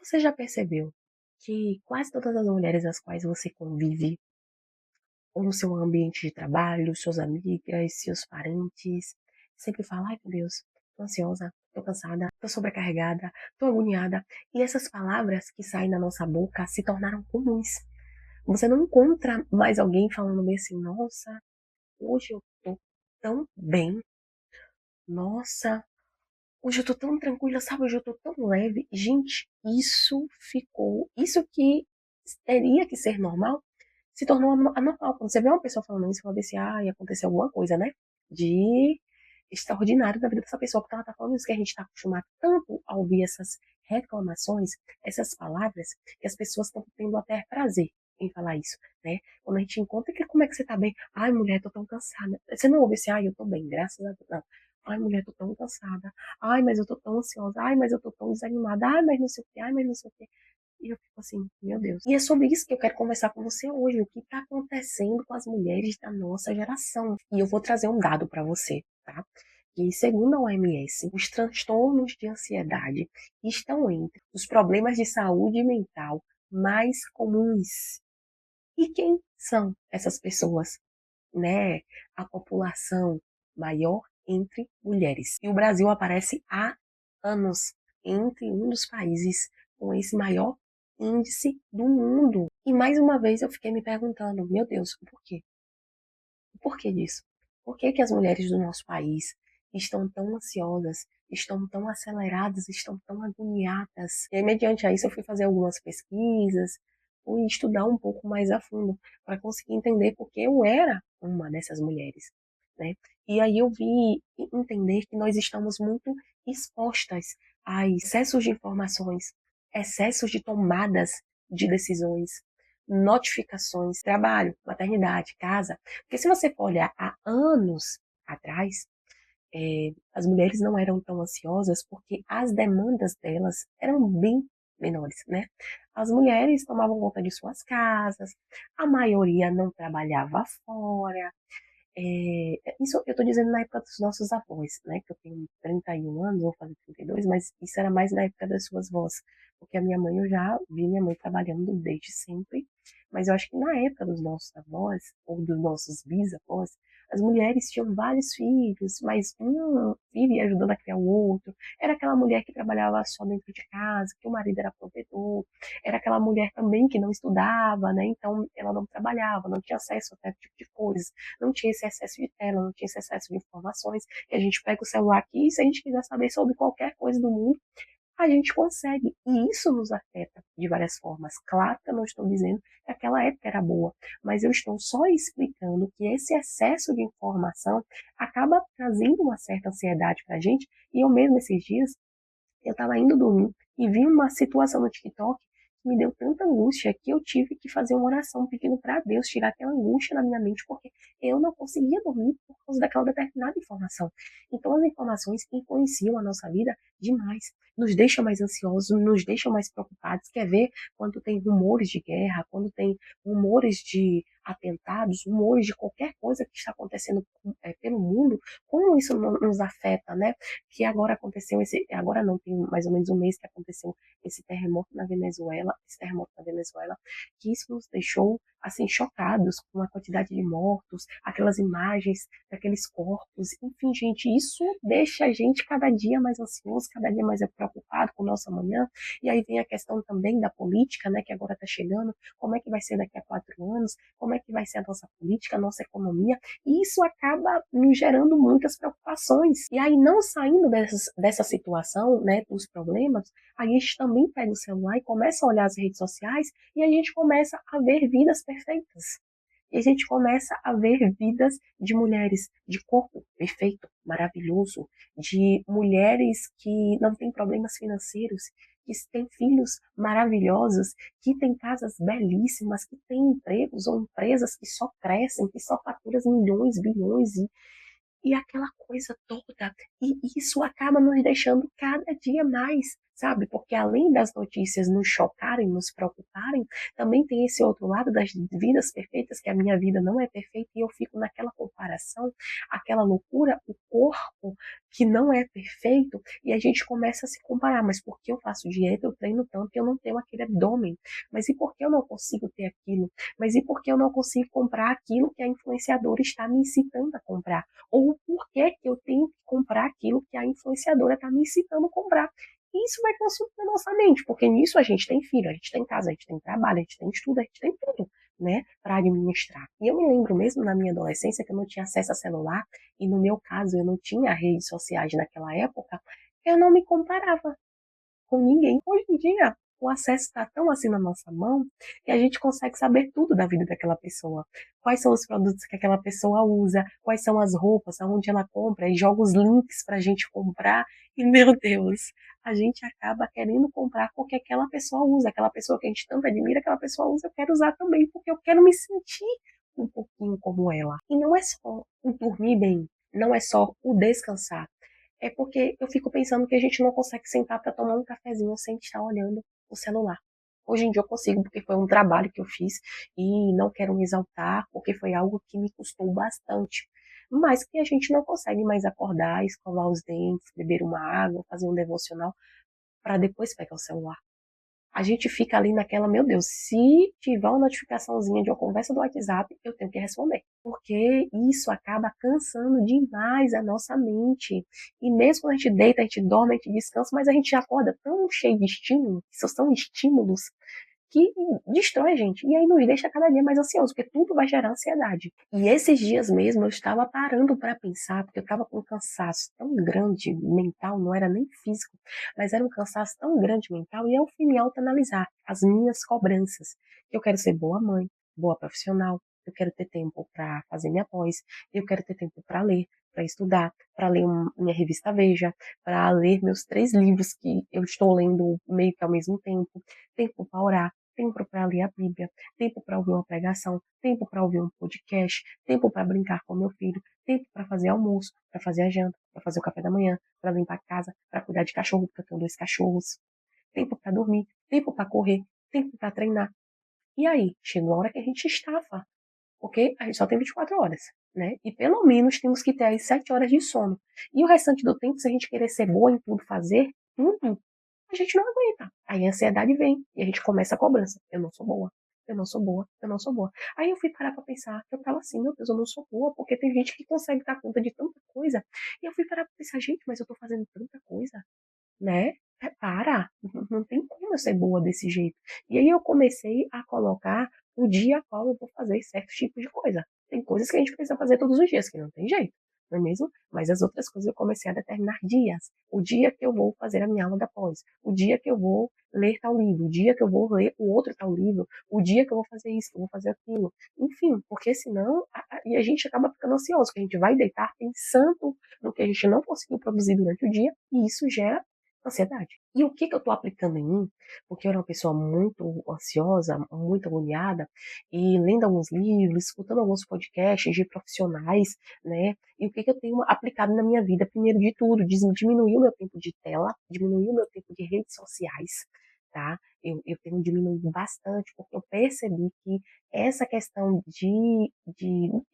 Você já percebeu que quase todas as mulheres às quais você convive, ou no seu ambiente de trabalho, suas amigas, seus parentes, sempre falam: ai meu Deus, tô ansiosa, tô cansada, tô sobrecarregada, tô agoniada. E essas palavras que saem da nossa boca se tornaram comuns. Você não encontra mais alguém falando meio assim: nossa, hoje eu tô tão bem, nossa, hoje eu tô tão tranquila, sabe? Hoje eu tô tão leve. Gente, isso que teria que ser normal, se tornou anormal. Quando você vê uma pessoa falando isso, você fala assim, ah, aconteceu alguma coisa, né? De extraordinário na vida dessa pessoa, porque ela tá falando isso, que a gente tá acostumado tanto a ouvir essas reclamações, essas palavras, que as pessoas estão tendo até prazer em falar isso, né? Quando a gente encontra, que como é que você tá bem? Ai, mulher, tô tão cansada. Você não ouve assim, ai, eu tô bem, graças a Deus. Não. Ai, mulher, tô tão cansada. Ai, mas eu tô tão ansiosa. Ai, mas eu tô tão desanimada. Ai, mas não sei o que. Ai, mas não sei o que. E eu fico assim, meu Deus. E é sobre isso que eu quero conversar com você hoje. O que está acontecendo com as mulheres da nossa geração? E eu vou trazer um dado para você, tá? Que, segundo a OMS, os transtornos de ansiedade estão entre os problemas de saúde mental mais comuns. E quem são essas pessoas? Né? A população maior entre mulheres. E o Brasil aparece há anos entre um dos países com esse maior índice do mundo. E mais uma vez eu fiquei me perguntando, meu Deus, por quê? O porquê disso? Por que que as mulheres do nosso país estão tão ansiosas, estão tão aceleradas, estão tão agoniadas? E aí, mediante a isso, eu fui fazer algumas pesquisas, fui estudar um pouco mais a fundo, para conseguir entender porque eu era uma dessas mulheres, né? E aí eu vi entender que nós estamos muito expostas a excessos de informações, excessos de tomadas de decisões, notificações, trabalho, maternidade, casa. Porque se você for olhar há anos atrás, as mulheres não eram tão ansiosas porque as demandas delas eram bem menores, né? As mulheres tomavam conta de suas casas, a maioria não trabalhava fora, isso eu estou dizendo na época dos nossos avós, né? Que eu tenho 31 anos, vou fazer 32, mas isso era mais na época das suas vós. Porque a minha mãe, eu já vi minha mãe trabalhando desde sempre. Mas eu acho que na época dos nossos avós, ou dos nossos bisavós, as mulheres tinham vários filhos, mas um filho ia ajudando a criar o outro. Era aquela mulher que trabalhava só dentro de casa, que o marido era provedor. Era aquela mulher também que não estudava, né? Então ela não trabalhava, não tinha acesso a certo tipo de coisas, não tinha esse excesso de tela, não tinha esse excesso de informações, que a gente pega o celular aqui e se a gente quiser saber sobre qualquer coisa do mundo, a gente consegue. E isso nos afeta de várias formas. Claro que eu não estou dizendo que aquela época era boa, mas eu estou só explicando que esse excesso de informação acaba trazendo uma certa ansiedade para a gente. E eu mesmo esses dias, eu estava indo dormir e vi uma situação no TikTok que me deu tanta angústia que eu tive que fazer uma oração pedindo para Deus tirar aquela angústia da minha mente, porque eu não conseguia dormir por causa daquela determinada informação. Então, as informações influenciam a nossa vida demais, nos deixam mais ansiosos, nos deixam mais preocupados. Quer ver quando tem rumores de guerra, quando tem rumores de atentados, rumores de qualquer coisa que está acontecendo pelo mundo, como isso nos afeta, né? Que agora aconteceu agora não, tem mais ou menos um mês que aconteceu esse terremoto na Venezuela, que isso nos deixou assim chocados com a quantidade de mortos, aquelas imagens daqueles corpos, enfim, gente, isso deixa a gente cada dia mais ansioso, cada dia mais preocupado com o nosso amanhã. E aí vem a questão também da política, né, que agora está chegando, como é que vai ser daqui a 4 anos, como é que vai ser a nossa política, a nossa economia, e isso acaba nos gerando muitas preocupações. E aí, não saindo dessa situação, né, dos problemas, a gente também pega o celular e começa a olhar as redes sociais e a gente começa a ver vidas perfeitas. E a gente começa a ver vidas de mulheres de corpo perfeito, maravilhoso, de mulheres que não têm problemas financeiros, que têm filhos maravilhosos, que têm casas belíssimas, que têm empregos ou empresas que só crescem, que só faturam milhões, bilhões e aquela coisa toda. E isso acaba nos deixando cada dia mais sabe? Porque além das notícias nos chocarem, nos preocuparem, também tem esse outro lado das vidas perfeitas, que a minha vida não é perfeita e eu fico naquela comparação, aquela loucura, o corpo que não é perfeito e a gente começa a se comparar, mas por que eu faço dieta, eu treino tanto e eu não tenho aquele abdômen? Mas e por que eu não consigo ter aquilo? Mas e por que eu não consigo comprar aquilo que a influenciadora está me incitando a comprar? Ou por que eu tenho que comprar aquilo que a influenciadora está me incitando a comprar? E isso vai consumindo a nossa mente, porque nisso a gente tem filho, a gente tem casa, a gente tem trabalho, a gente tem estudo, a gente tem tudo, né, para administrar. E eu me lembro mesmo na minha adolescência que eu não tinha acesso a celular, e no meu caso eu não tinha redes sociais naquela época, eu não me comparava com ninguém. Hoje em dia, o acesso está tão assim na nossa mão que a gente consegue saber tudo da vida daquela pessoa. Quais são os produtos que aquela pessoa usa, quais são as roupas, aonde ela compra, e joga os links para a gente comprar. E, meu Deus, a gente acaba querendo comprar porque aquela pessoa usa, aquela pessoa que a gente tanto admira, aquela pessoa usa, eu quero usar também, porque eu quero me sentir um pouquinho como ela. E não é só o dormir bem, não é só o descansar, é porque eu fico pensando que a gente não consegue sentar para tomar um cafezinho sem estar olhando o celular. Hoje em dia eu consigo, porque foi um trabalho que eu fiz e não quero me exaltar, porque foi algo que me custou bastante. Mas que a gente não consegue mais acordar, escovar os dentes, beber uma água, fazer um devocional, para depois pegar o celular. A gente fica ali naquela, meu Deus, se tiver uma notificaçãozinha de uma conversa do WhatsApp, eu tenho que responder. Porque isso acaba cansando demais a nossa mente. E mesmo quando a gente deita, a gente dorme, a gente descansa, mas a gente acorda tão cheio de estímulos, que são estímulos que destrói a gente. E aí nos deixa cada dia mais ansioso, porque tudo vai gerar ansiedade. E esses dias mesmo eu estava parando para pensar, porque eu estava com um cansaço tão grande mental, não era nem físico, mas era um cansaço tão grande mental, e eu fui me autoanalisar as minhas cobranças. Eu quero ser boa mãe, boa profissional, eu quero ter tempo para fazer minha pós, eu quero ter tempo para ler, para estudar, para ler minha revista Veja, para ler meus 3 livros que eu estou lendo meio que ao mesmo tempo para orar, tempo para ler a Bíblia, tempo para ouvir uma pregação, tempo para ouvir um podcast, tempo para brincar com meu filho, tempo para fazer almoço, para fazer a janta, para fazer o café da manhã, para limpar a casa, para cuidar de cachorro, porque eu tenho 2 cachorros, tempo para dormir, tempo para correr, tempo para treinar. E aí, chegou a hora que a gente estafa, porque a gente só tem 24 horas, né? E pelo menos temos que ter aí 7 horas de sono. E o restante do tempo, se a gente querer ser boa em tudo, fazer tudo, a gente não aguenta. Aí a ansiedade vem e a gente começa a cobrança. Eu não sou boa, eu não sou boa, eu não sou boa. Aí eu fui parar pra pensar, eu tava assim, meu Deus, eu não sou boa, porque tem gente que consegue dar conta de tanta coisa. E eu fui parar pra pensar, gente, mas eu tô fazendo tanta coisa, né? Para, não tem como eu ser boa desse jeito. E aí eu comecei a colocar o dia a qual eu vou fazer certos tipos de coisa. Tem coisas que a gente precisa fazer todos os dias, que não tem jeito, não é mesmo? Mas as outras coisas eu comecei a determinar dias. O dia que eu vou fazer a minha aula da pós, o dia que eu vou ler tal livro, o dia que eu vou ler o outro tal livro, o dia que eu vou fazer isso, que eu vou fazer aquilo. Enfim, porque senão e a gente acaba ficando ansioso, que a gente vai deitar pensando no que a gente não conseguiu produzir durante o dia, e isso gera ansiedade. E o que que eu estou aplicando em mim? Porque eu era uma pessoa muito ansiosa, muito agoniada, e lendo alguns livros, escutando alguns podcasts de profissionais, né? E o que que eu tenho aplicado na minha vida? Primeiro de tudo, diminuir o meu tempo de tela, diminuir o meu tempo de redes sociais, tá? Eu tenho diminuído bastante, porque eu percebi que essa questão de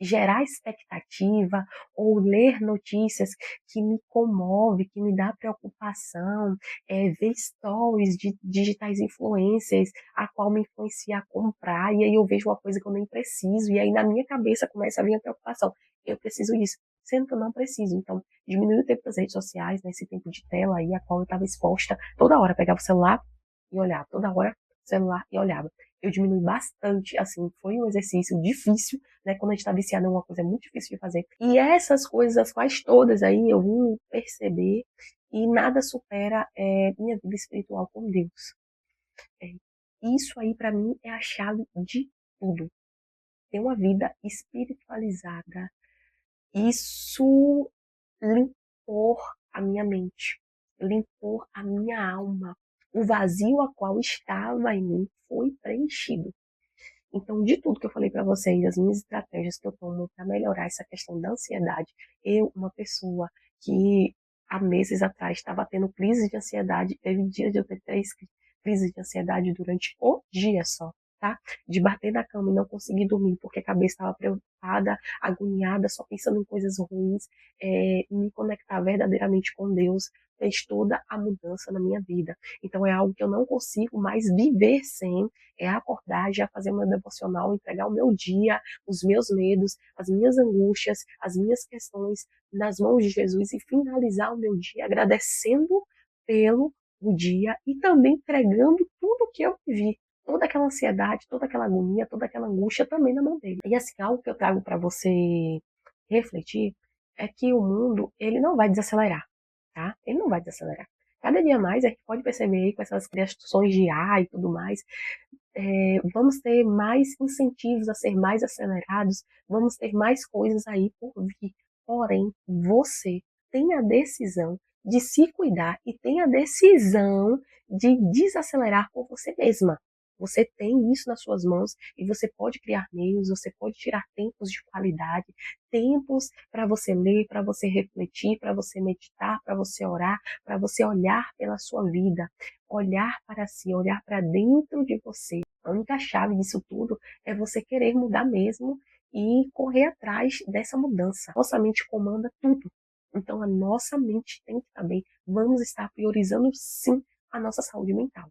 gerar expectativa ou ler notícias que me comove, que me dá preocupação, ver stories de digitais influencers, a qual me influencia a comprar, e aí eu vejo uma coisa que eu nem preciso, e aí na minha cabeça começa a vir a preocupação, eu preciso disso, sendo que eu não preciso. Então, diminuir o tempo das redes sociais, nesse tempo de tela aí, a qual eu estava exposta, toda hora pegava o celular e olhava, toda hora celular e olhava. Eu diminui bastante, assim, foi um exercício difícil, né? Quando a gente está viciado em uma coisa é muito difícil de fazer. E essas coisas, as quais todas aí eu vim perceber, e nada supera minha vida espiritual com Deus. É, isso aí para mim é a chave de tudo. Ter uma vida espiritualizada, isso limpou a minha mente, limpou a minha alma. O vazio a qual estava em mim foi preenchido. Então, de tudo que eu falei para vocês, as minhas estratégias que eu tomo para melhorar essa questão da ansiedade, eu, uma pessoa que há meses atrás estava tendo crise de ansiedade, teve dias de eu ter 3 crises de ansiedade durante o dia só, tá? De bater na cama e não conseguir dormir, porque a cabeça estava preocupada, agoniada, só pensando em coisas ruins, me conectar verdadeiramente com Deus, fez toda a mudança na minha vida. Então é algo que eu não consigo mais viver sem, é acordar, já fazer meu devocional, entregar o meu dia, os meus medos, as minhas angústias, as minhas questões nas mãos de Jesus e finalizar o meu dia agradecendo pelo o dia e também entregando tudo que eu vivi, toda aquela ansiedade, toda aquela agonia, toda aquela angústia também na mão dele. E assim, algo que eu trago para você refletir é que o mundo, ele não vai desacelerar, tá? Ele não vai desacelerar. Cada dia mais a gente pode perceber aí com essas criações de IA e tudo mais, vamos ter mais incentivos a ser mais acelerados, vamos ter mais coisas aí por vir. Porém, você tem a decisão de se cuidar e tem a decisão de desacelerar por você mesma. Você tem isso nas suas mãos e você pode criar meios, você pode tirar tempos de qualidade, tempos para você ler, para você refletir, para você meditar, para você orar, para você olhar pela sua vida, olhar para si, olhar para dentro de você. A única chave disso tudo é você querer mudar mesmo e correr atrás dessa mudança. Nossa mente comanda tudo. Então a nossa mente tem que estar bem. Vamos estar priorizando sim a nossa saúde mental.